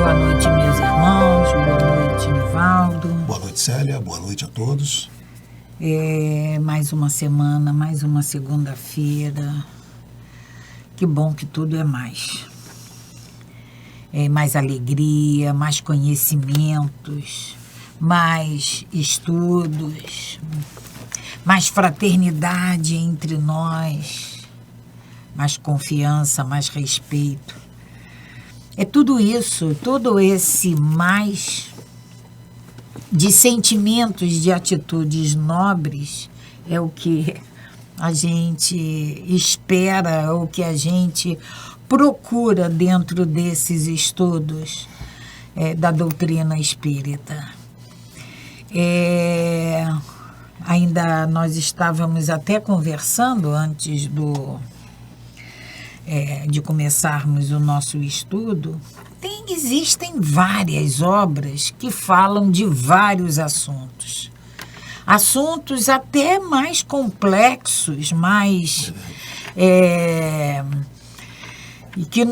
Boa noite, meus irmãos. Boa noite, Nivaldo. Boa noite, Célia. Boa noite a todos. Mais uma semana, mais uma segunda-feira. Que bom que tudo é mais. Mais alegria, mais conhecimentos, mais estudos, mais fraternidade entre nós, mais confiança, mais respeito. É tudo isso, todo esse mais de sentimentos, de atitudes nobres, é o que a gente espera, é o que a gente procura dentro desses estudos da doutrina espírita. Ainda nós estávamos até conversando antes de começarmos o nosso estudo. Existem várias obras que falam de vários assuntos. Assuntos até mais complexos, mais... e que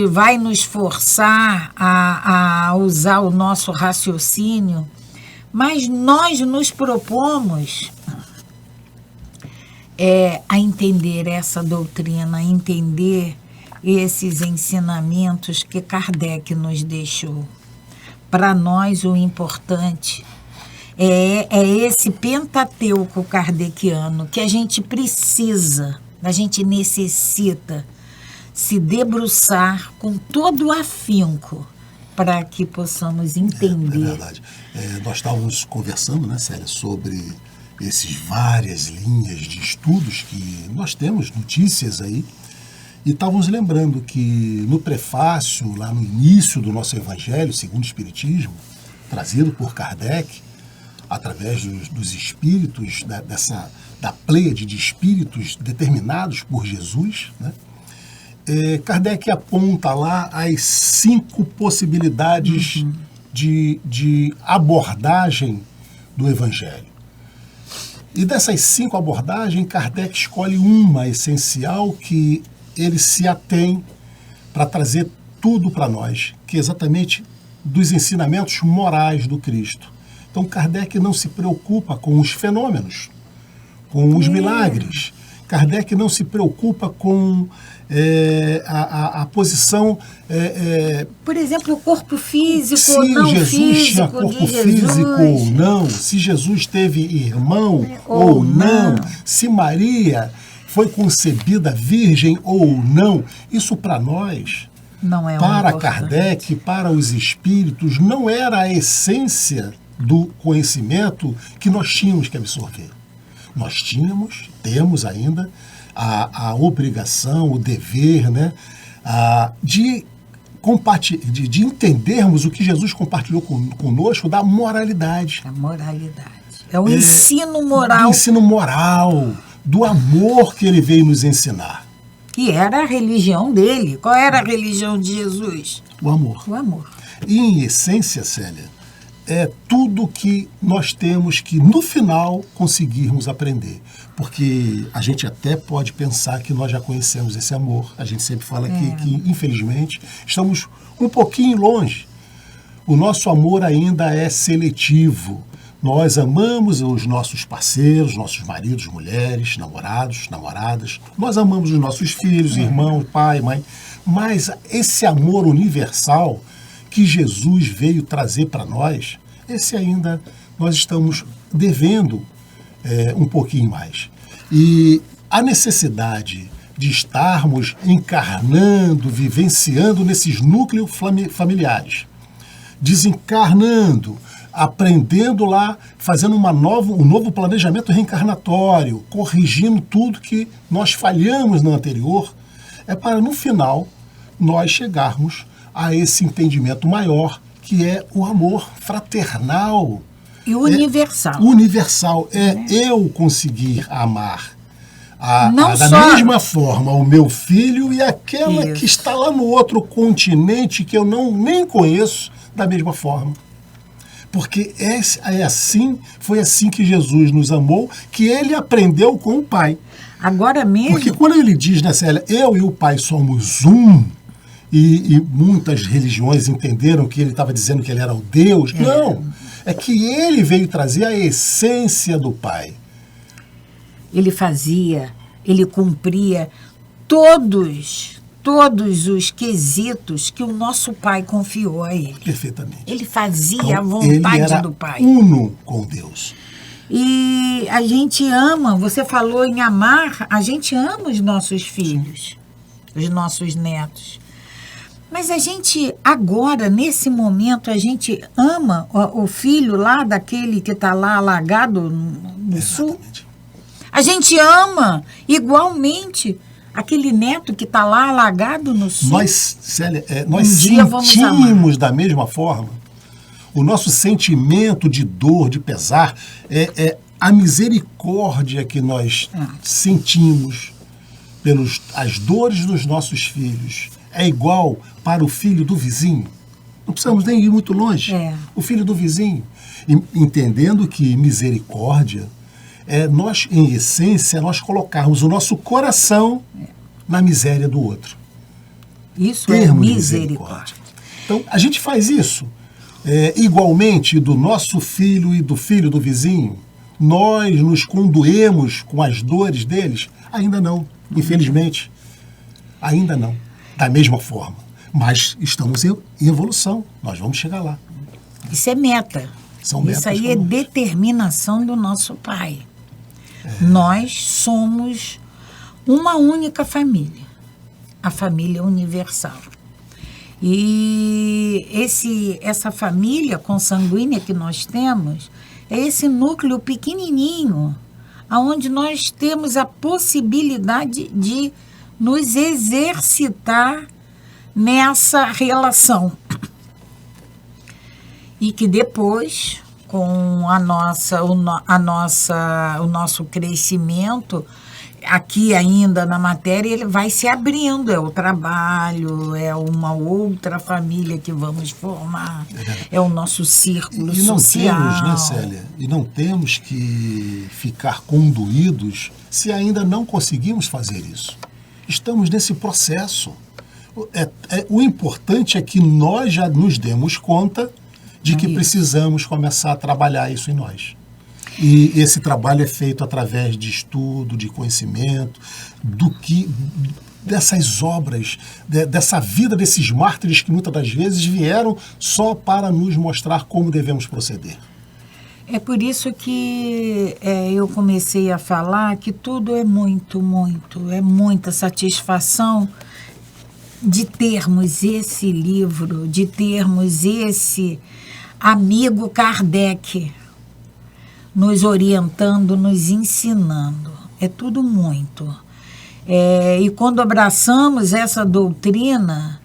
vai nos forçar a usar o nosso raciocínio, mas nós nos propomos a entender essa doutrina, a entender esses ensinamentos que Kardec nos deixou. Para nós, o importante é esse Pentateuco kardeciano que a gente precisa, a gente necessita se debruçar com todo o afinco para que possamos entender. É verdade. Nós estávamos conversando, né, Célia, sobre essas várias linhas de estudos que nós temos, notícias aí, e estávamos lembrando que no prefácio, lá no início do nosso Evangelho, segundo o Espiritismo, trazido por Kardec, através dos espíritos, da pleiade de espíritos determinados por Jesus, né? Kardec aponta lá as 5 possibilidades de abordagem do Evangelho. E dessas 5 abordagens, Kardec escolhe uma essencial que ele se atém para trazer tudo para nós, que é exatamente dos ensinamentos morais do Cristo. Então, Kardec não se preocupa com os fenômenos, com os milagres. Kardec não se preocupa com a posição... Por exemplo, o corpo físico se ou não Jesus físico tinha corpo de físico Jesus. ou não, se Jesus teve irmão ou não, se Maria foi concebida virgem ou não. Isso para nós, não é para importante. Kardec, para os espíritos, não era a essência do conhecimento que nós tínhamos que absorver. Nós temos ainda a obrigação, o dever, né, de entendermos o que Jesus compartilhou conosco da moralidade. A moralidade. É o ensino moral. O ensino moral, do amor que ele veio nos ensinar. Que era a religião dele. Qual era a religião de Jesus? O amor. O amor. E, em essência, Célia, é tudo que nós temos que, no final, conseguirmos aprender. Porque a gente até pode pensar que nós já conhecemos esse amor. A gente sempre fala que, infelizmente, estamos um pouquinho longe. O nosso amor ainda é seletivo. Nós amamos os nossos parceiros, nossos maridos, mulheres, namorados, namoradas. Nós amamos os nossos filhos, irmãos, pai, mãe. Mas esse amor universal que Jesus veio trazer para nós, esse ainda nós estamos devendo um pouquinho mais. E a necessidade de estarmos encarnando, vivenciando nesses núcleos familiares, desencarnando, aprendendo lá, fazendo um novo planejamento reencarnatório, corrigindo tudo que nós falhamos no anterior, é para, no final, nós chegarmos a esse entendimento maior, que é o amor fraternal. E universal. Universal. Eu conseguir amar da só... mesma forma o meu filho e aquela que está lá no outro continente que eu nem conheço da mesma forma. Porque foi assim que Jesus nos amou, que ele aprendeu com o Pai. Agora mesmo... Porque quando ele diz, né, Célia, eu e o Pai somos um, e muitas religiões entenderam que ele estava dizendo que ele era o Deus. Não, é que ele veio trazer a essência do Pai. Ele cumpria todos os quesitos que o nosso Pai confiou a ele. Perfeitamente. Ele fazia Então, a vontade ele era do Pai. uno com Deus. E a gente ama, você falou em amar, a gente ama os nossos filhos, os nossos netos. Mas a gente, agora, nesse momento, a gente ama o filho lá daquele que está lá alagado no sul. A gente ama igualmente aquele neto que está lá alagado no sul. Nós, Célia, nós sentimos da mesma forma. O nosso sentimento de dor, de pesar, é a misericórdia que nós sentimos pelas dores dos nossos filhos. É igual para o filho do vizinho. Não precisamos nem ir muito longe. O filho do vizinho. Entendendo que misericórdia nós, em essência, nós colocarmos o nosso coração na miséria do outro. Isso Termos é misericórdia. Então, a gente faz isso. Igualmente do nosso filho e do filho do vizinho, nós nos condoemos com as dores deles? Ainda não, infelizmente. Ainda não, da mesma forma. Mas estamos em evolução, nós vamos chegar lá. Isso é meta. Isso aí é determinação do nosso Pai. Nós somos uma única família, a família universal. E essa família consanguínea que nós temos é esse núcleo pequenininho, onde nós temos a possibilidade de nos exercitar nessa relação. E que depois, com o nosso crescimento, aqui ainda na matéria, ele vai se abrindo, é o trabalho, é uma outra família que vamos formar, é o nosso círculo social. Temos, né, Célia? E não temos que ficar conduídos se ainda não conseguimos fazer isso. Estamos nesse processo. O importante é que nós já nos demos conta de que precisamos começar a trabalhar isso em nós. E esse trabalho é feito através de estudo, de conhecimento, dessas obras, dessa vida desses mártires que muitas das vezes vieram só para nos mostrar como devemos proceder. É por isso que eu comecei a falar que tudo é muita satisfação de termos esse livro, de termos esse amigo Kardec nos orientando, nos ensinando. É tudo muito. E quando abraçamos essa doutrina,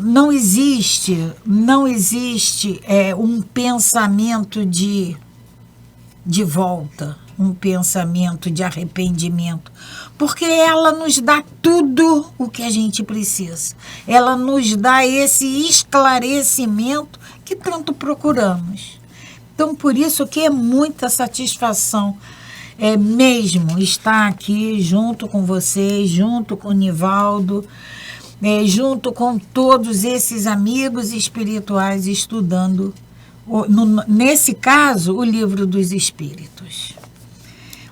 não existe um pensamento de volta, um pensamento de arrependimento, porque ela nos dá tudo o que a gente precisa. Ela nos dá esse esclarecimento que tanto procuramos. Então, por isso que é muita satisfação mesmo estar aqui junto com vocês, junto com o Nivaldo, junto com todos esses amigos espirituais estudando, nesse caso, o Livro dos Espíritos.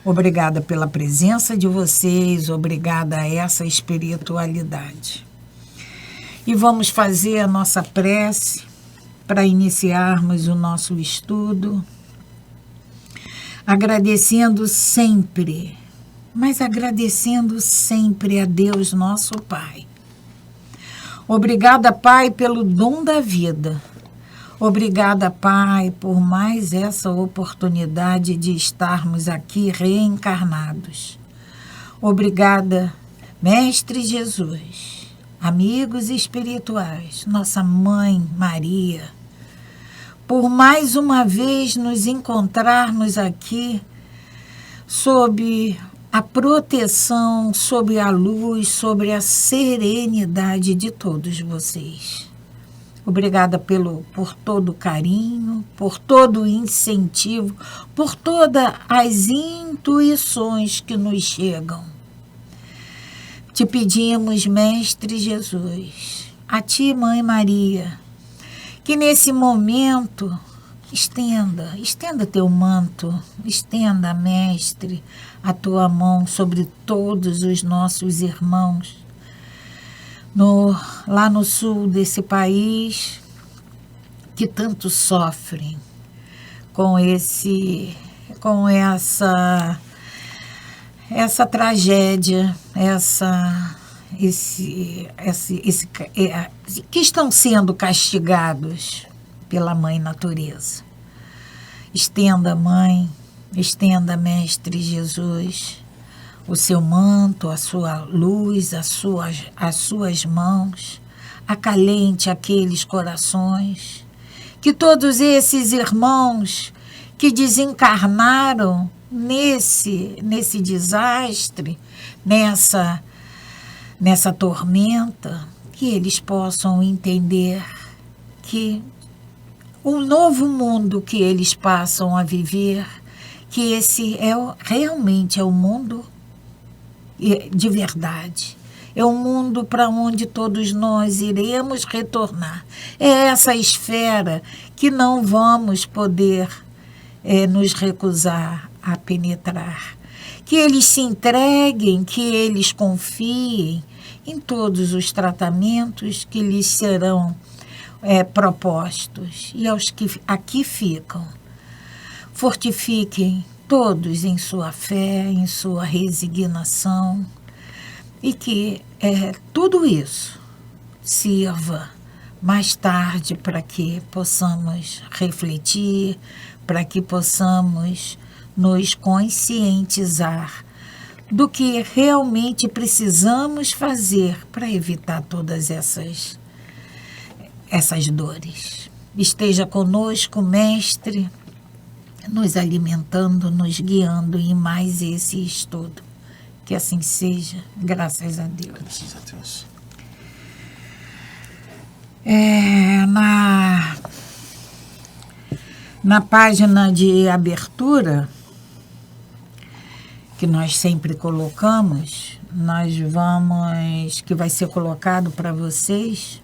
Obrigada pela presença de vocês, obrigada a essa espiritualidade. E vamos fazer a nossa prece para iniciarmos o nosso estudo, agradecendo sempre, mas agradecendo sempre a Deus, nosso Pai. Obrigada, Pai, pelo dom da vida. Obrigada, Pai, por mais essa oportunidade de estarmos aqui reencarnados. Obrigada, Mestre Jesus, amigos espirituais, nossa Mãe Maria, por mais uma vez nos encontrarmos aqui sob a proteção, sob a luz, sobre a serenidade de todos vocês. Obrigada por todo o carinho, por todo o incentivo, por todas as intuições que nos chegam. te pedimos, Mestre Jesus, a ti, Mãe Maria, que nesse momento estenda teu manto, estenda, Mestre, a tua mão sobre todos os nossos irmãos lá no sul desse país, que tanto sofrem com essa tragédia, que estão sendo castigados pela Mãe Natureza. Estenda, Mãe, estenda, Mestre Jesus, o seu manto, a sua luz, as suas mãos, acalente aqueles corações, que todos esses irmãos que desencarnaram nesse desastre, nessa tormenta, que eles possam entender que o novo mundo que eles passam a viver, que esse realmente é o mundo de verdade. É um mundo para onde todos nós iremos retornar. É essa esfera que não vamos poder nos recusar a penetrar. Que eles se entreguem, que eles confiem em todos os tratamentos que lhes serão propostos. E aos que aqui ficam, fortifiquem todos em sua fé, em sua resignação, e que tudo isso sirva mais tarde para que possamos refletir, para que possamos nos conscientizar do que realmente precisamos fazer para evitar todas essas dores. Esteja conosco, Mestre, nos alimentando, nos guiando em mais esse estudo. Que assim seja, graças a Deus. Graças a Deus. Na página de abertura, que nós sempre colocamos, que vai ser colocado para vocês,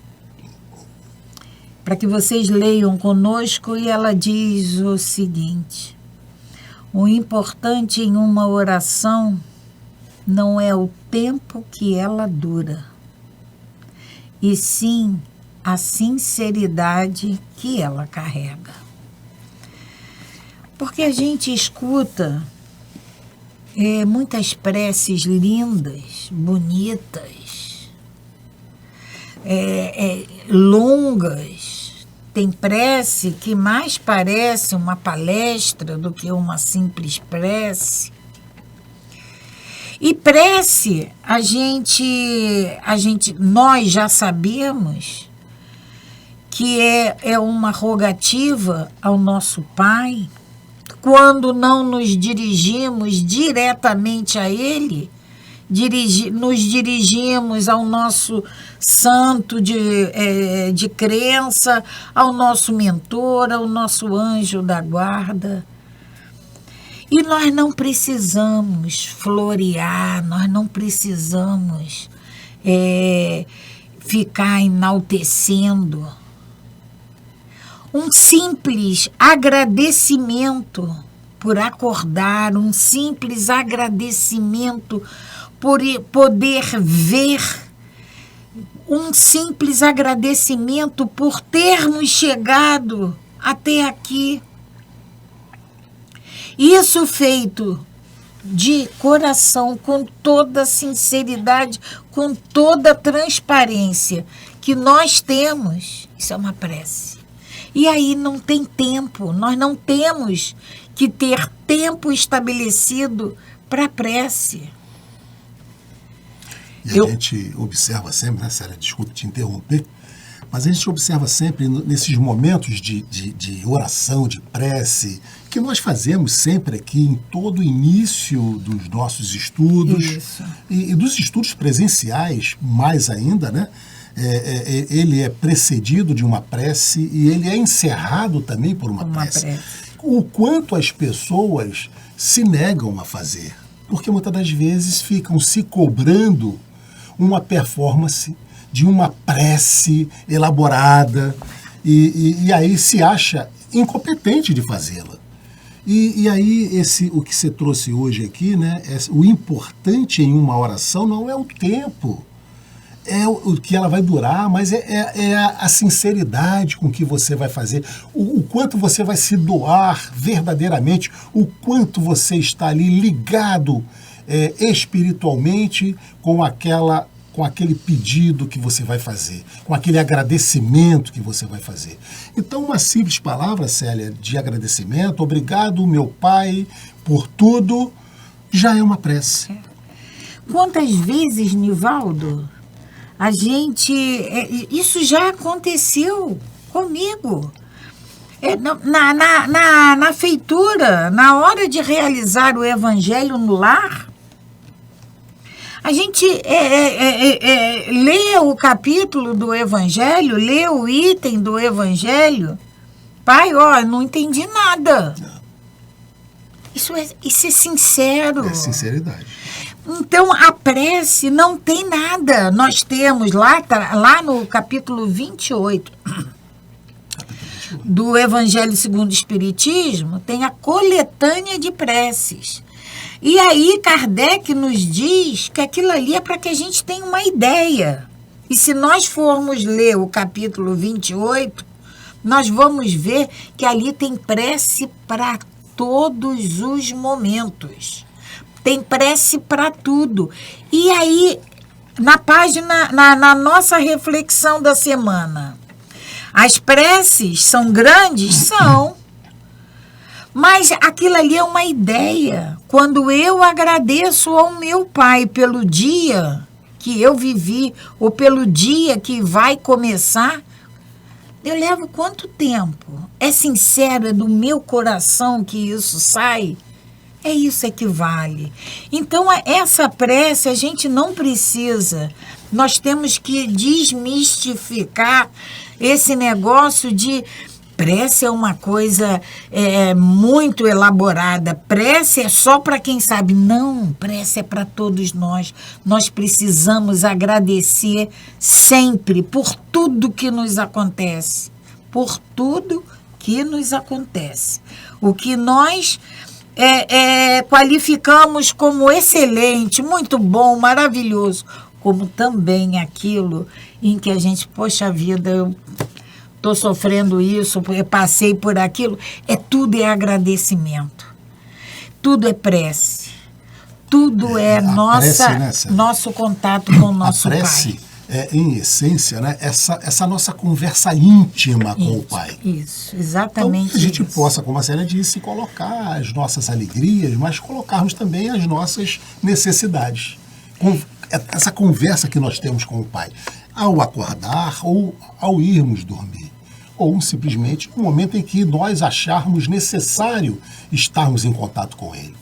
para que vocês leiam conosco, e ela diz o seguinte: o importante em uma oração não é o tempo que ela dura, e sim a sinceridade que ela carrega. Porque a gente escuta muitas preces lindas, bonitas, longas. Tem prece que mais parece uma palestra do que uma simples prece. E prece, nós já sabemos que é uma rogativa ao nosso Pai. Quando não nos dirigimos diretamente a Ele, nos dirigimos ao nosso santo de crença, ao nosso mentor, ao nosso anjo da guarda. E nós não precisamos florear, nós não precisamos ficar enaltecendo. Um simples agradecimento por acordar, um simples agradecimento por poder ver, um simples agradecimento por termos chegado até aqui. Isso feito de coração, com toda sinceridade, com toda transparência que nós temos, isso é uma prece. E aí não tem tempo, nós não temos que ter tempo estabelecido para prece. E a gente observa sempre, né, Célia, desculpe te interromper, mas a gente observa sempre nesses momentos de oração, de prece, que nós fazemos sempre aqui em todo o início dos nossos estudos, e dos estudos presenciais, mais ainda, né? Ele é precedido de uma prece e ele é encerrado também por uma prece. O quanto as pessoas se negam a fazer, porque muitas das vezes ficam se cobrando uma performance, de uma prece elaborada, e aí se acha incompetente de fazê-la. E aí o que você trouxe hoje aqui, né, o importante em uma oração não é o tempo, é o que ela vai durar, mas é a sinceridade com que você vai fazer, o quanto você vai se doar verdadeiramente, o quanto você está ali ligado espiritualmente com aquele pedido que você vai fazer, com aquele agradecimento que você vai fazer. Então, uma simples palavra, Célia, de agradecimento, obrigado, meu Pai, por tudo, já é uma prece. Quantas vezes, Nivaldo, a gente... isso já aconteceu comigo. Na feitura, na hora de realizar o evangelho no lar, a gente lê o capítulo do evangelho, lê o item do evangelho. Pai, não entendi nada. Isso é sincero. É sinceridade. Então, a prece não tem nada. Nós temos lá no capítulo 28 do Evangelho segundo o Espiritismo, tem a coletânea de preces. E aí Kardec nos diz que aquilo ali é para que a gente tenha uma ideia. E se nós formos ler o capítulo 28, nós vamos ver que ali tem prece para todos os momentos. Tem prece para tudo. E aí, na nossa reflexão da semana, as preces são grandes? São. Mas aquilo ali é uma ideia. Quando eu agradeço ao meu Pai pelo dia que eu vivi, ou pelo dia que vai começar, eu levo quanto tempo? É sincero, é do meu coração que isso sai? É isso que vale. Então, essa prece a gente não precisa. Nós temos que desmistificar esse negócio de prece é uma coisa muito elaborada. Prece é só para quem sabe. Não, prece é para todos nós. Nós precisamos agradecer sempre por tudo que nos acontece. Por tudo que nos acontece. O que nós qualificamos como excelente, muito bom, maravilhoso, como também aquilo em que a gente, poxa vida, eu estou sofrendo isso, eu passei por aquilo, tudo é agradecimento, tudo é prece, tudo prece, né, nosso contato com o nosso Pai. A prece em essência, né, essa nossa conversa íntima com o Pai. Isso, exatamente. Então, a gente possa, como a Célia disse, colocar as nossas alegrias, mas colocarmos também as nossas necessidades. Essa conversa que nós temos com o Pai, ao acordar ou ao irmos dormir. Ou simplesmente no momento em que nós acharmos necessário estarmos em contato com Ele.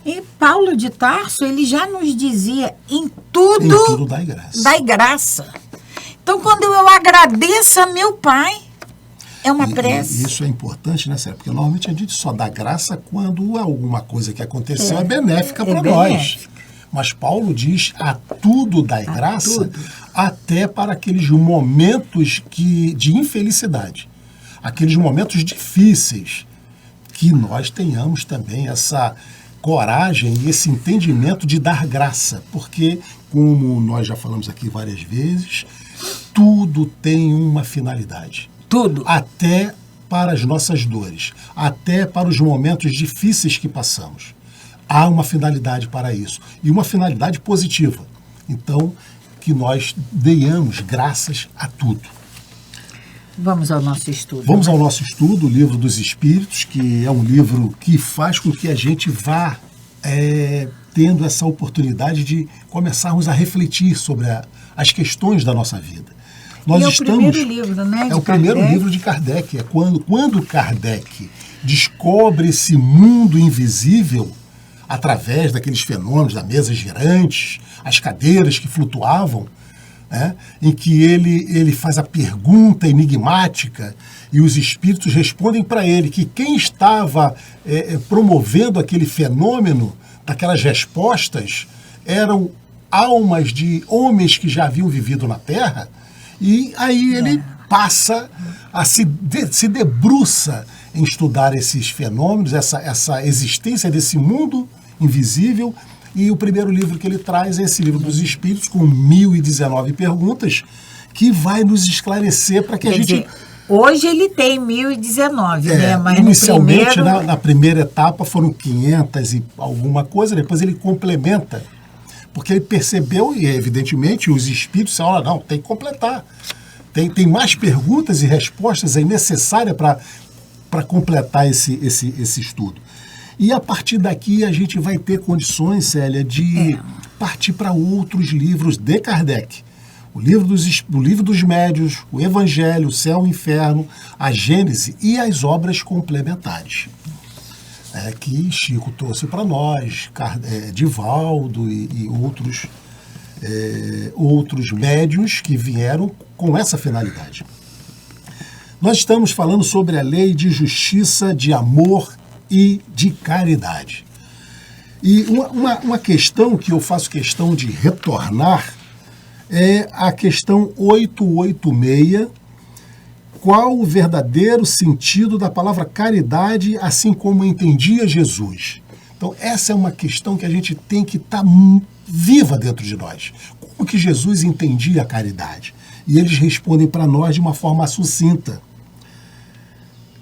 E Paulo de Tarso, ele já nos dizia, em tudo dai graça. Dai graça. Então, quando eu agradeço a meu Pai, é uma prece. E isso é importante, né, Sérgio? Porque normalmente a gente só dá graça quando alguma coisa que aconteceu é benéfica para nós. Mas Paulo diz, a tudo dai graça, até para aqueles momentos de infelicidade, aqueles momentos difíceis, que nós tenhamos também essa coragem e esse entendimento de dar graça, porque, como nós já falamos aqui várias vezes, tudo tem uma finalidade. Tudo. Até para as nossas dores, até para os momentos difíceis que passamos. Há uma finalidade para isso, e uma finalidade positiva. Então, que nós deiamos graças a tudo. Vamos ao nosso estudo. Vamos ao nosso estudo, o Livro dos Espíritos, que é um livro que faz com que a gente vá tendo essa oportunidade de começarmos a refletir sobre as questões da nossa vida. Nós estamos, o primeiro livro, né? É o primeiro livro de Kardec. É quando Kardec descobre esse mundo invisível através daqueles fenômenos da mesa girante, as cadeiras que flutuavam, né, em que ele faz a pergunta enigmática e os espíritos respondem para ele que quem estava promovendo aquele fenômeno, daquelas respostas, eram almas de homens que já haviam vivido na Terra, e aí ele passa a se debruça em estudar esses fenômenos, essa existência desse mundo invisível. E o primeiro livro que ele traz é esse livro dos Espíritos, com 1019 perguntas, que vai nos esclarecer para que a gente... Hoje ele tem 1019, né? Mas inicialmente, na primeira etapa, foram 500 e alguma coisa, depois ele complementa, porque ele percebeu, e evidentemente os espíritos falaram, não, tem que completar. Tem mais perguntas e respostas aí necessárias para completar esse estudo. E a partir daqui a gente vai ter condições, Célia, de partir para outros livros de Kardec. O livro dos Médiuns, o Evangelho, o Céu e o Inferno, a Gênese e as obras complementares. Que Chico trouxe para nós, Divaldo e outros médiuns que vieram com essa finalidade. Nós estamos falando sobre a lei de justiça, de amor e de caridade. E uma questão que eu faço questão de retornar é a questão 886, qual o verdadeiro sentido da palavra caridade, assim como entendia Jesus? Então, essa é uma questão que a gente tem que estar viva dentro de nós. Como que Jesus entendia a caridade? E eles respondem para nós de uma forma sucinta.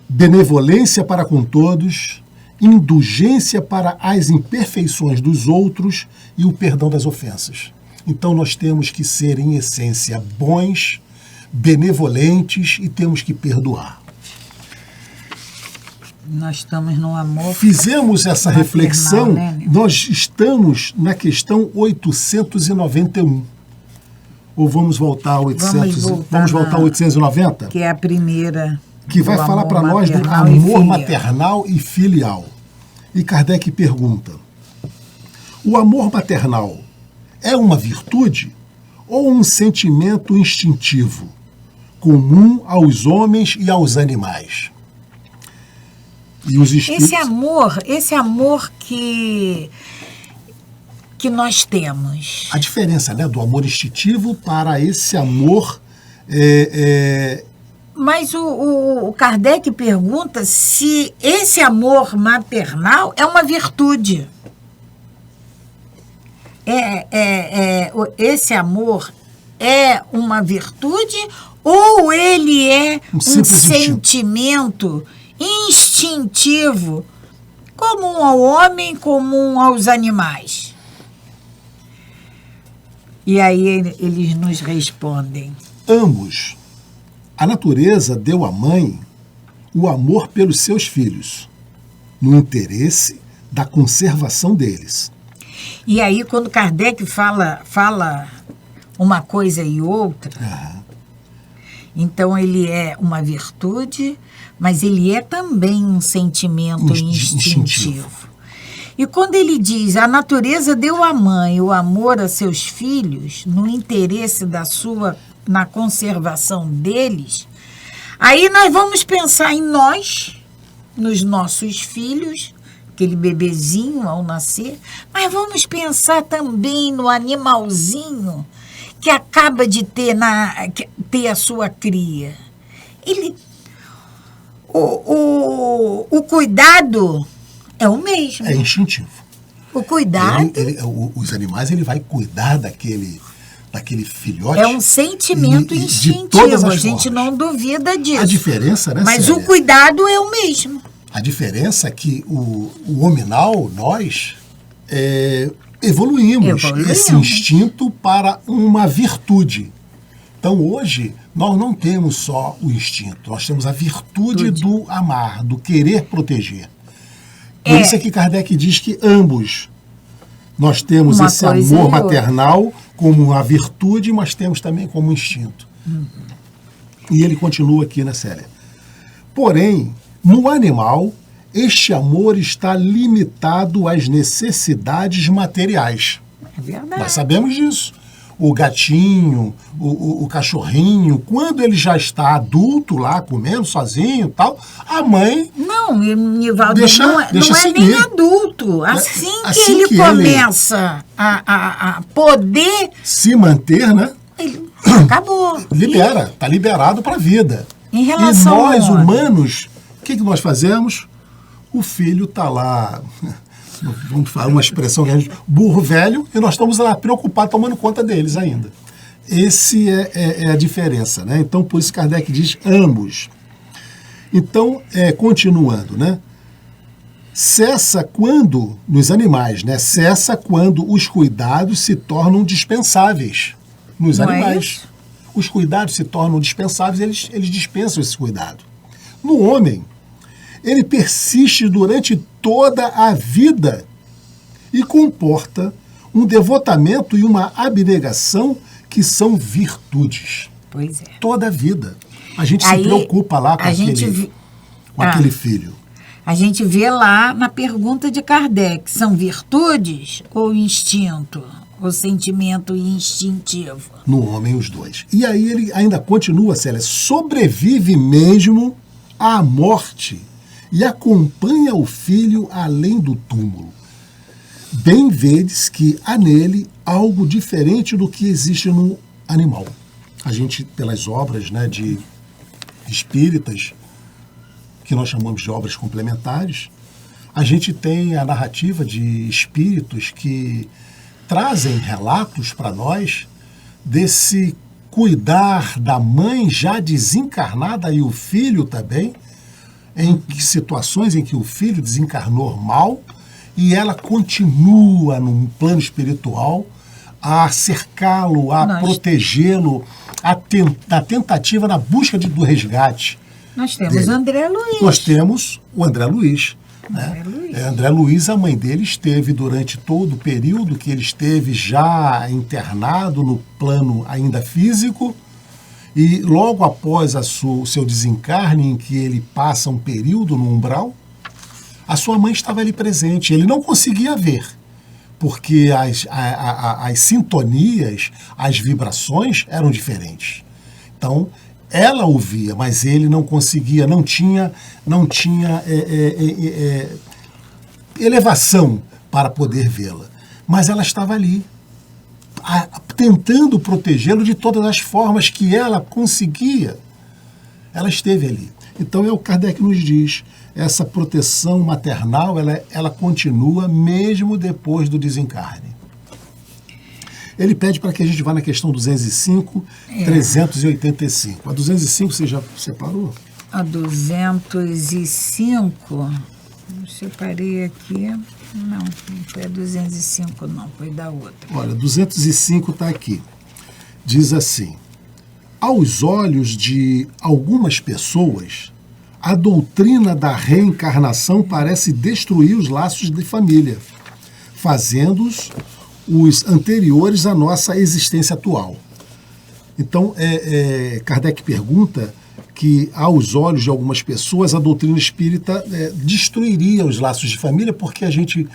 Benevolência para com todos, indulgência para as imperfeições dos outros e o perdão das ofensas. Então nós temos que ser, em essência, bons, benevolentes e temos que perdoar. Nós estamos no amor. Fizemos essa reflexão, né? Nós estamos na questão 891. Ou vamos voltar a 890? Que é a primeira. Que vai falar para nós do amor maternal e filial. E Kardec pergunta: o amor maternal é uma virtude ou um sentimento instintivo, comum aos homens e aos animais? E os espíritos... Esse amor que nós temos. A diferença, né, do amor instintivo para esse amor... Mas o Kardec pergunta se esse amor maternal é uma virtude. Esse amor é uma virtude ou ele é um sentimento instintivo, comum ao homem, comum aos animais? E aí eles nos respondem. Ambos. A natureza deu à mãe o amor pelos seus filhos, no interesse da conservação deles. E aí, quando Kardec fala uma coisa e outra, então ele é uma virtude, mas ele é também um sentimento instintivo. E quando ele diz, a natureza deu à mãe o amor a seus filhos, no interesse na conservação deles, aí nós vamos pensar em nós, nos nossos filhos, aquele bebezinho ao nascer, mas vamos pensar também no animalzinho que acaba de ter a sua cria. O cuidado é o mesmo. É instintivo. O cuidado... Os animais, ele vai cuidar daquele filhote. É um sentimento instintivo, a gente não duvida disso. A diferença, né, mas Célia? O cuidado é o mesmo. A diferença é que o hominal, nós, evoluímos esse instinto para uma virtude. Então, hoje, nós não temos só o instinto, nós temos a virtude do amar, do querer proteger. Por isso é que Kardec diz que ambos, nós temos esse amor maternal como a virtude, mas temos também como instinto. E ele continua aqui, né, Célia? Porém, no animal, este amor está limitado às necessidades materiais. É verdade. Nós sabemos disso. o gatinho, o cachorrinho, quando ele já está adulto lá, comendo sozinho e tal, a mãe... Não, Nivaldo, deixa não é nem seguir. adulto. Assim, assim que ele que começa a poder, se manter, né? ele acabou. Libera, está liberado para a vida. Em relação e nós, ao homem, humanos, o que nós fazemos? O filho está lá, vamos falar uma expressão, burro velho, e nós estamos lá preocupados, tomando conta deles ainda. Esse é a diferença, né? Então, por isso Kardec diz ambos. Então, continuando, né? Cessa quando, nos animais, né? Cessa quando os cuidados se tornam dispensáveis. Nos Não é animais. isso? Os cuidados se tornam dispensáveis, eles dispensam esse cuidado. No homem, ele persiste durante toda a vida e comporta um devotamento e uma abnegação que são virtudes. Pois é. Toda a vida. A gente Aí, se preocupa lá com aquele filho. A gente vê lá na pergunta de Kardec, são virtudes ou instinto? Ou sentimento instintivo? No homem, os dois. E aí ele ainda continua, Célia, sobrevive mesmo à morte e acompanha o filho além do túmulo. Bem vedes que há nele algo diferente do que existe no animal. A gente, pelas obras, né, de espíritas, que nós chamamos de obras complementares, a gente tem a narrativa de espíritos que trazem relatos para nós desse cuidar da mãe já desencarnada e o filho também, em situações em que o filho desencarnou mal e ela continua num plano espiritual a cercá-lo, a protegê-lo, a tentativa na busca do resgate. Nós temos dele. André Luiz. Nós temos o André Luiz. Né? André Luiz, a mãe dele esteve durante todo o período que ele esteve já internado no plano ainda físico, e logo após o seu desencarne, em que ele passa um período no umbral, a sua mãe estava ali presente. Ele não conseguia ver, porque as sintonias, as vibrações eram diferentes. Então, ela ouvia, mas ele não conseguia, não tinha elevação para poder vê-la. Mas ela estava ali, tentando protegê-lo de todas as formas que ela conseguia. Ela esteve ali. Então, o Kardec nos diz, essa proteção maternal, ela continua mesmo depois do desencarne. Ele pede para que a gente vá na questão 205, 385. A 205 você já separou? A 205, eu separei aqui. Não foi a 205 não, foi da outra. Olha, 205 está aqui. Diz assim: aos olhos de algumas pessoas, a doutrina da reencarnação parece destruir os laços de família, fazendo-os os anteriores à nossa existência atual. Então, Kardec pergunta que, aos olhos de algumas pessoas, a doutrina espírita destruiria os laços de família, porque a gente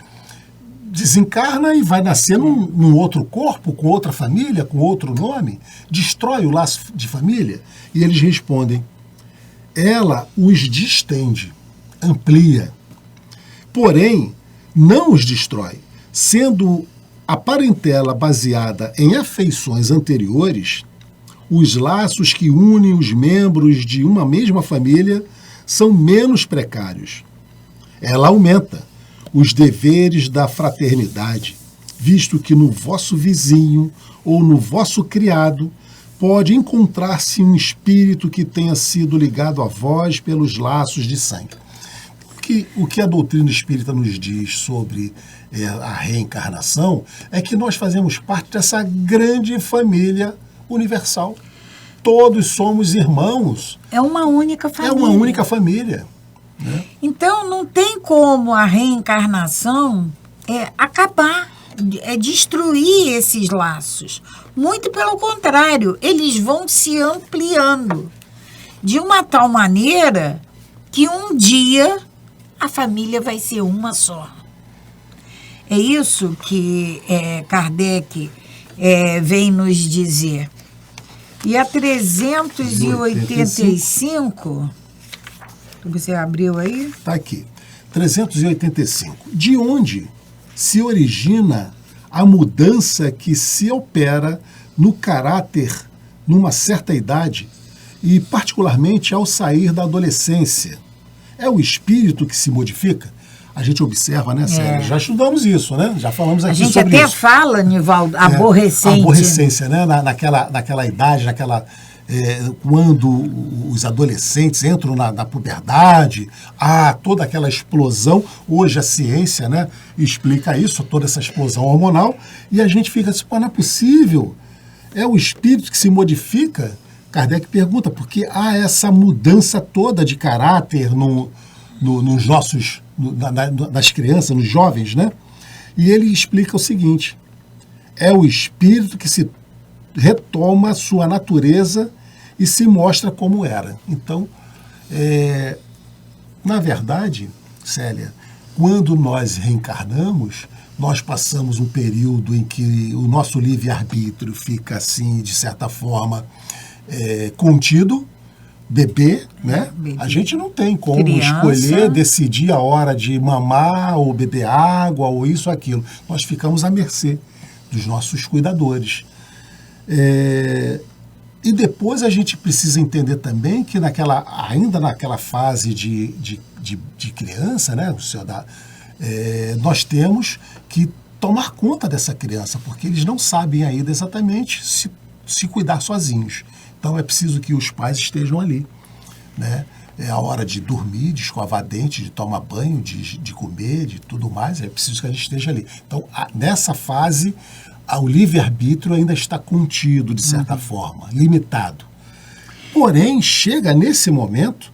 desencarna e vai nascer num outro corpo, com outra família, com outro nome, destrói o laço de família. E eles respondem, ela os distende, amplia, porém não os destrói, sendo a parentela baseada em afeições anteriores, os laços que unem os membros de uma mesma família são menos precários. Ela aumenta os deveres da fraternidade, visto que no vosso vizinho ou no vosso criado pode encontrar-se um espírito que tenha sido ligado a vós pelos laços de sangue. O que a doutrina espírita nos diz sobre a reencarnação é que nós fazemos parte dessa grande família universal. Todos somos irmãos. É uma única família. É uma única família. Né? Então, não tem como a reencarnação acabar, destruir esses laços. Muito pelo contrário, eles vão se ampliando de uma tal maneira que um dia a família vai ser uma só. É isso que Kardec vem nos dizer. E a 385, você abriu aí? Está aqui. 385. De onde se origina a mudança que se opera no caráter numa certa idade e particularmente ao sair da adolescência? É o espírito que se modifica? A gente observa, né, Célia? Já estudamos isso, né? Já falamos aqui sobre isso. A gente até fala, Nivaldo, aborrecente. Aborrecência, né? Naquela idade, quando os adolescentes entram na puberdade, há toda aquela explosão. Hoje a ciência, né, explica isso, toda essa explosão hormonal, e a gente fica assim, pô, não é possível. É o espírito que se modifica? Kardec pergunta, porque há essa mudança toda de caráter nos nossos, nas crianças, nos jovens, né? E ele explica o seguinte: é o espírito que se retoma sua natureza e se mostra como era. Então, na verdade, Célia, quando nós reencarnamos, nós passamos um período em que o nosso livre-arbítrio fica assim, de certa forma, contido, bebê, né? A gente não tem como escolher, decidir a hora de mamar ou beber água ou isso ou aquilo. Nós ficamos à mercê dos nossos cuidadores. E depois a gente precisa entender também que ainda naquela fase de criança, né, nós temos que tomar conta dessa criança, porque eles não sabem ainda exatamente se cuidar sozinhos. Então é preciso que os pais estejam ali, né? É a hora de dormir, de escovar dente, de tomar banho, de comer, de tudo mais, é preciso que a gente esteja ali. Então, nessa fase, o livre-arbítrio ainda está contido, de certa forma, limitado. Porém, chega nesse momento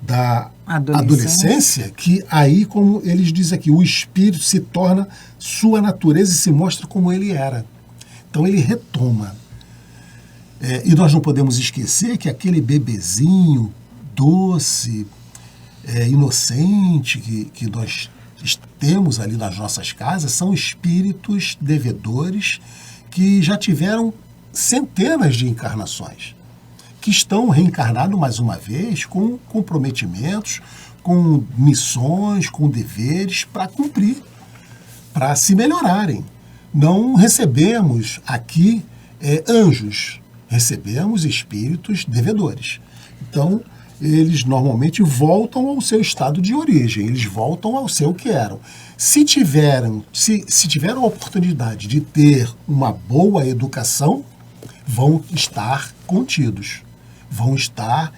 da adolescência que aí, como eles dizem aqui, o espírito se torna sua natureza e se mostra como ele era. Então, ele retoma. E nós não podemos esquecer que aquele bebezinho doce, inocente que nós temos ali nas nossas casas são espíritos devedores que já tiveram centenas de encarnações, que estão reencarnados mais uma vez com comprometimentos, com missões, com deveres para cumprir, para se melhorarem. Não recebemos aqui anjos, recebemos espíritos devedores. Então, eles normalmente voltam ao seu estado de origem, eles voltam ao seu que eram. Se tiveram a oportunidade de ter uma boa educação, vão estar contidos, vão estar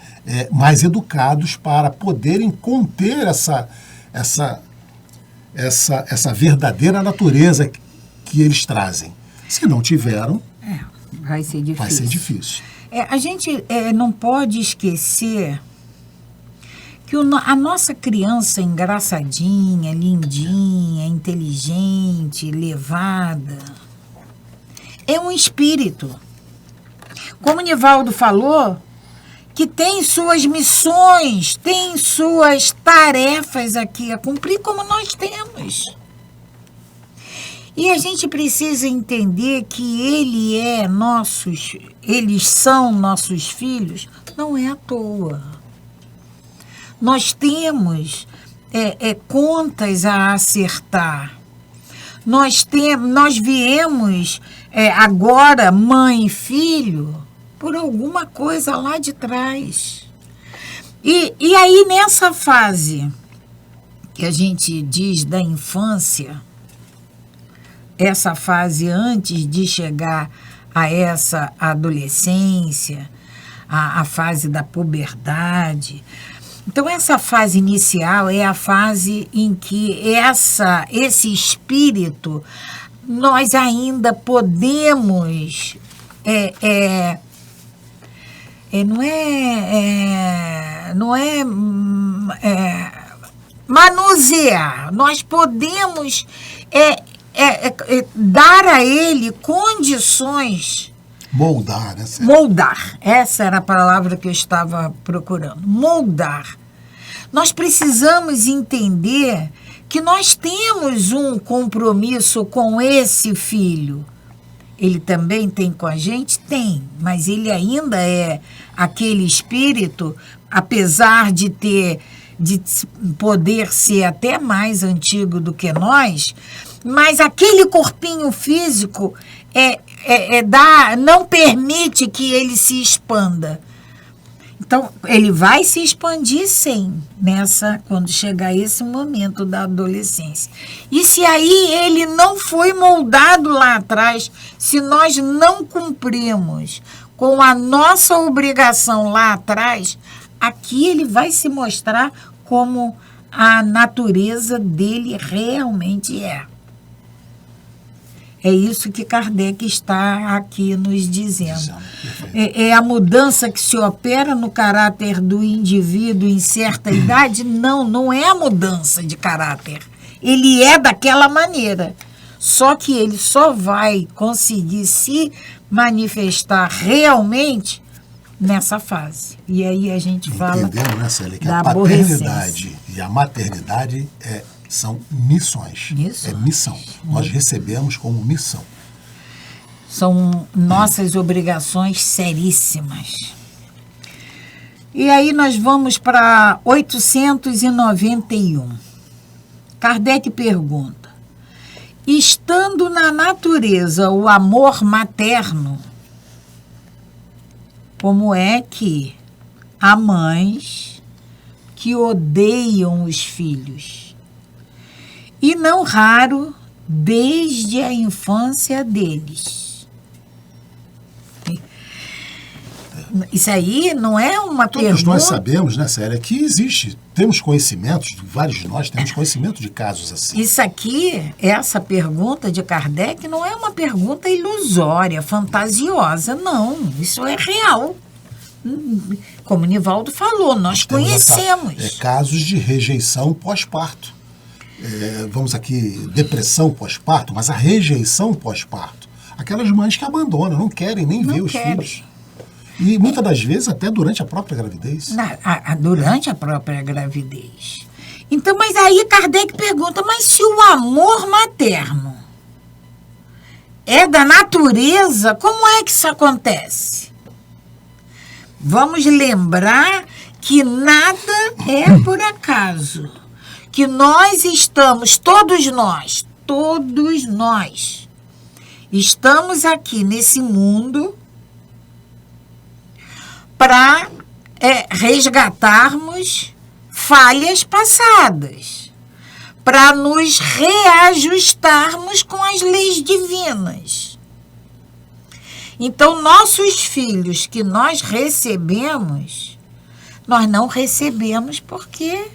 mais educados para poderem conter essa verdadeira natureza que eles trazem. Se não tiveram, vai ser difícil. Vai ser difícil. A gente não pode esquecer que a nossa criança engraçadinha, lindinha, inteligente, levada, é um espírito. Como o Nivaldo falou, que tem suas missões, tem suas tarefas aqui a cumprir, como nós temos. E a gente precisa entender que eles são nossos filhos, não é à toa. Nós temos contas a acertar. Nós viemos agora, mãe e filho, por alguma coisa lá de trás. E aí, nessa fase que a gente diz da infância, essa fase antes de chegar a essa adolescência, a fase da puberdade. Então, essa fase inicial é a fase em que esse espírito, nós ainda podemos manusear, nós podemos dar a ele condições. Moldar, né? Moldar, essa era a palavra que eu estava procurando. Moldar. Nós precisamos entender que nós temos um compromisso com esse filho. ele também tem com a gente? Tem, mas ele ainda é aquele espírito, apesar de poder ser até mais antigo do que nós, mas aquele corpinho físico não permite que ele se expanda. Então, ele vai se expandir, sim, quando chegar esse momento da adolescência. E se aí ele não foi moldado lá atrás, se nós não cumprimos com a nossa obrigação lá atrás, aqui ele vai se mostrar como a natureza dele realmente é. É isso que Kardec está aqui nos dizendo. É a mudança que se opera no caráter do indivíduo em certa idade? Não é a mudança de caráter. Ele é daquela maneira. Só que ele só vai conseguir se manifestar realmente nessa fase. E aí a gente fala. Entendemos, né, Célia, que a paternidade e a maternidade são missões. É missão. Nós recebemos como missão. São nossas obrigações seríssimas. E aí nós vamos para 891. Kardec pergunta: estando na natureza o amor materno, como é que há mães que odeiam os filhos? E não raro, desde a infância deles. Isso aí não é uma pergunta... Todos nós sabemos, né, Célia, que existe. Temos conhecimentos, vários de nós temos conhecimento de casos assim. Isso aqui, essa pergunta de Kardec, não é uma pergunta ilusória, fantasiosa, não. Isso é real. Como o Nivaldo falou, nós conhecemos. Casos de rejeição pós-parto. Vamos aqui, depressão pós-parto, mas a rejeição pós-parto. Aquelas mães que abandonam, não querem nem ver os filhos. E muitas das vezes até durante a própria gravidez. Durante a própria gravidez. Então, mas aí Kardec pergunta, mas se o amor materno é da natureza, como é que isso acontece? Vamos lembrar que nada é por acaso. Que nós estamos, todos nós, estamos aqui nesse mundo para resgatarmos falhas passadas, para nos reajustarmos com as leis divinas. Então, nossos filhos que nós recebemos, nós não recebemos porque...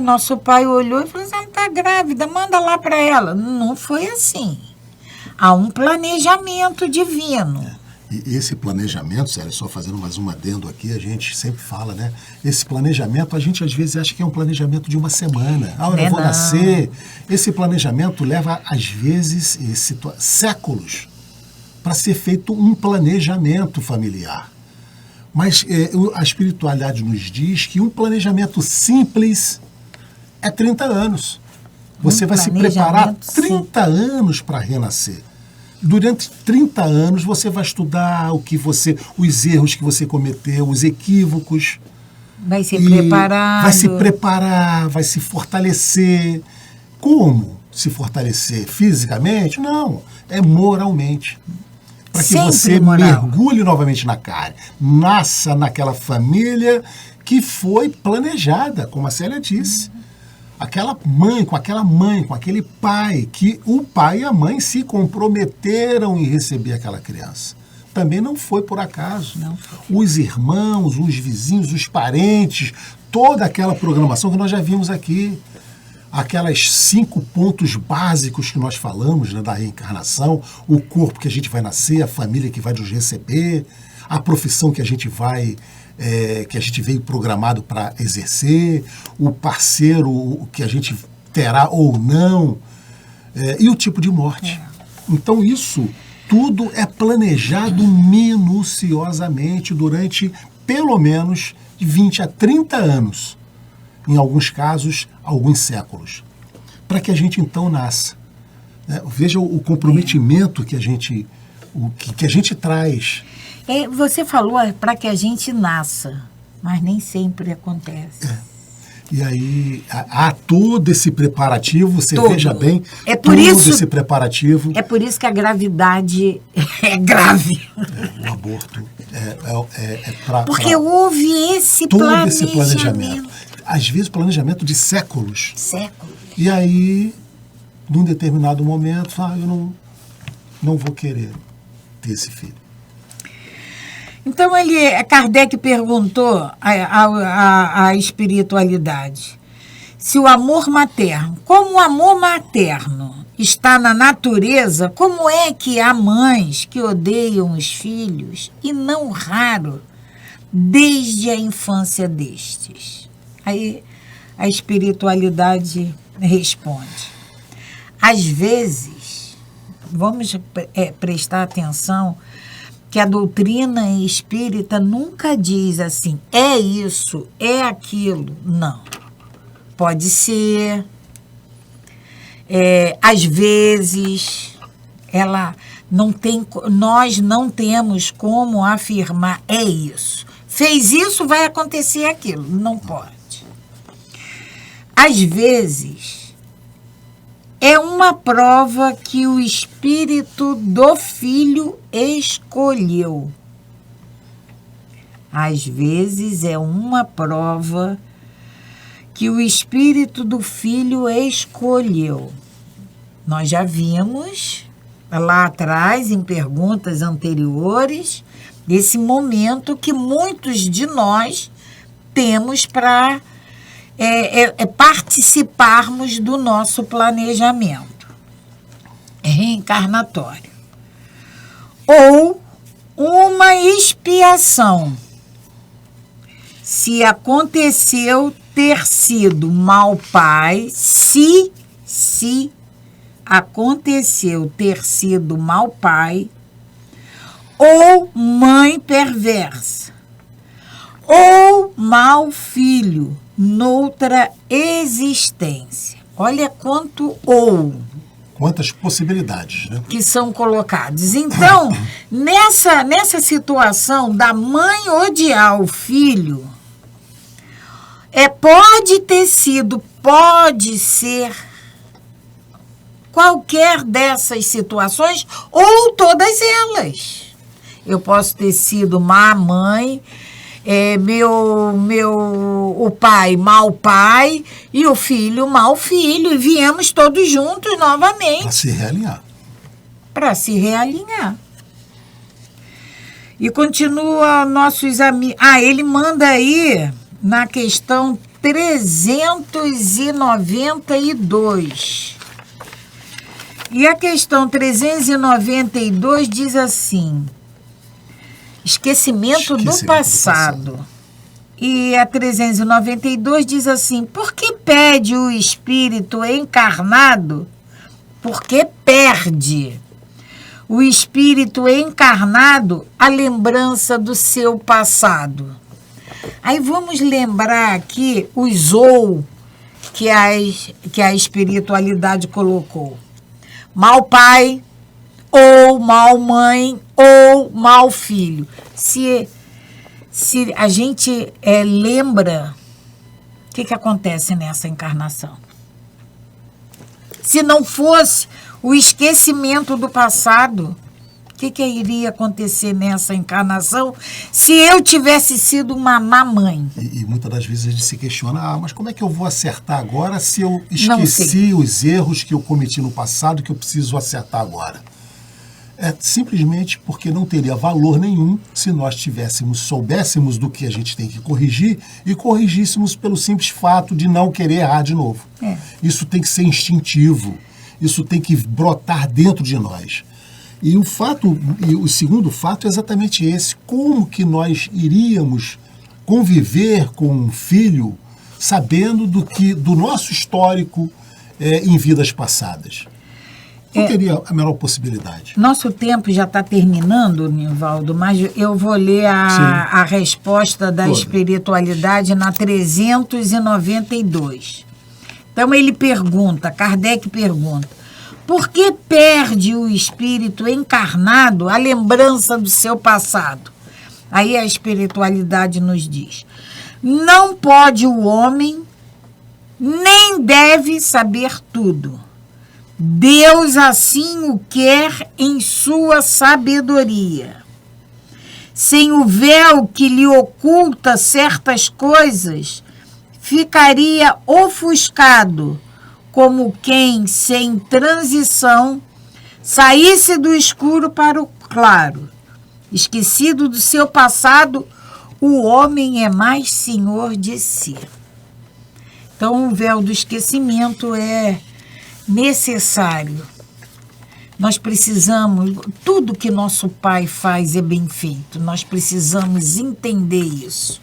nosso pai olhou e falou assim, ela está grávida, manda lá para ela. Não foi assim. Há um planejamento divino. E esse planejamento, Célia, só fazendo mais um adendo aqui, a gente sempre fala, né? Esse planejamento, a gente às vezes acha que é um planejamento de uma semana. Eu vou nascer. Esse planejamento leva, às vezes, séculos para ser feito um planejamento familiar. Mas a espiritualidade nos diz que um planejamento simples é 30 anos. Você vai se preparar 30 anos para renascer. Durante 30 anos você vai estudar os erros que você cometeu, os equívocos. Vai se preparar. Vai se preparar, vai se fortalecer. Como se fortalecer? Fisicamente? Não, é moralmente. Para que você mergulhe novamente na carne. Nasça naquela família que foi planejada, como a Célia disse. Aquela mãe, com aquele pai, que o pai e a mãe se comprometeram em receber aquela criança. Também não foi por acaso. Não foi. Os irmãos, os vizinhos, os parentes, toda aquela programação que nós já vimos aqui. Aquelas 5 pontos básicos que nós falamos, né, da reencarnação, o corpo que a gente vai nascer, a família que vai nos receber, a profissão que a gente veio programado para exercer, o parceiro que a gente terá ou não, e o tipo de morte. Então isso tudo é planejado minuciosamente durante pelo menos 20 a 30 anos. Em alguns casos, alguns séculos, para que a gente então nasça. Veja o comprometimento que a gente o que a gente traz. Você falou para que a gente nasça, mas nem sempre acontece. E aí há todo esse preparativo, você veja bem, todo esse preparativo. É por isso que a gravidade é grave. O aborto porque houve esse todo esse planejamento. Às vezes planejamento de séculos. E aí, num determinado momento, eu não vou querer ter esse filho. Então, Kardec perguntou à espiritualidade se o amor materno, como o amor materno está na natureza, como é que há mães que odeiam os filhos, e não raro, desde a infância destes? Aí a espiritualidade responde. Às vezes, vamos prestar atenção, que a doutrina espírita nunca diz assim, é isso, é aquilo. Não. Pode ser. Às vezes, nós não temos como afirmar, é isso. Fez isso, vai acontecer aquilo. Não pode. Às vezes, é uma prova que o espírito do filho escolheu. Às vezes é uma prova que o espírito do filho escolheu. Nós já vimos lá atrás, em perguntas anteriores, esse momento que muitos de nós temos para participarmos do nosso planejamento reencarnatório. Ou uma expiação, se aconteceu ter sido mau pai, se aconteceu ter sido mau pai, ou mãe perversa, ou mau filho, noutra existência. Olha quantas possibilidades, né? Que são colocadas. Então, nessa situação da mãe odiar o filho, pode ser qualquer dessas situações ou todas elas. Eu posso ter sido má mãe, o pai mau pai e o filho mau filho, e viemos todos juntos novamente. Para se realinhar. E continua nossos amigos. Ele manda aí na questão 392. E a questão 392 diz assim: esquecimento do passado. E a 392 diz assim: por que pede o espírito encarnado? Porque perde o espírito encarnado a lembrança do seu passado. Aí vamos lembrar aqui os ou que a espiritualidade colocou. Mau pai, ou mau mãe, ou mau filho. Se a gente lembra, o que acontece nessa encarnação? Se não fosse o esquecimento do passado, o que iria acontecer nessa encarnação se eu tivesse sido uma má mãe? E muitas das vezes a gente se questiona, mas como é que eu vou acertar agora se eu esqueci os erros que eu cometi no passado que eu preciso acertar agora? É simplesmente porque não teria valor nenhum se nós soubéssemos do que a gente tem que corrigir e corrigíssemos pelo simples fato de não querer errar de novo. Isso tem que ser instintivo, isso tem que brotar dentro de nós. E o segundo fato é exatamente esse: como que nós iríamos conviver com um filho sabendo do nosso histórico em vidas passadas? Não teria a menor possibilidade. Nosso tempo já está terminando, Nivaldo, mas eu vou ler a resposta da espiritualidade na 392. Então ele pergunta, Kardec pergunta: Porque perde o espírito encarnado a lembrança do seu passado. Aí a espiritualidade nos diz: não pode o homem, nem deve saber tudo. Deus assim o quer em sua sabedoria. Sem o véu que lhe oculta certas coisas, ficaria ofuscado, como quem, sem transição, saísse do escuro para o claro. Esquecido do seu passado, o homem é mais senhor de si. Então, o véu do esquecimento é necessário. Nós precisamos, tudo que nosso Pai faz é bem feito. Nós precisamos entender isso.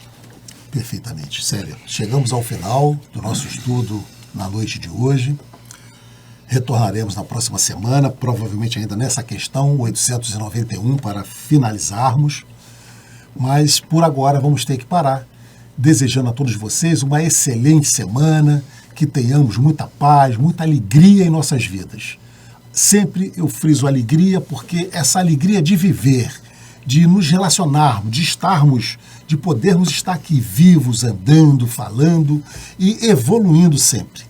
Perfeitamente. Célia, chegamos ao final do nosso estudo na noite de hoje. Retornaremos na próxima semana, provavelmente ainda nessa questão 891, para finalizarmos. Mas, por agora, vamos ter que parar. Desejando a todos vocês uma excelente semana, que tenhamos muita paz, muita alegria em nossas vidas. Sempre eu friso alegria, porque essa alegria de viver, de nos relacionarmos, de estarmos, de podermos estar aqui vivos, andando, falando e evoluindo sempre.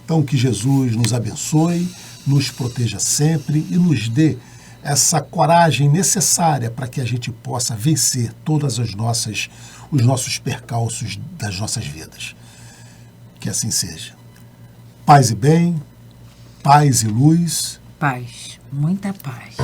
Então, que Jesus nos abençoe, nos proteja sempre e nos dê essa coragem necessária para que a gente possa vencer todas os nossos percalços das nossas vidas. Que assim seja. Paz e bem, paz e luz. Paz, muita paz.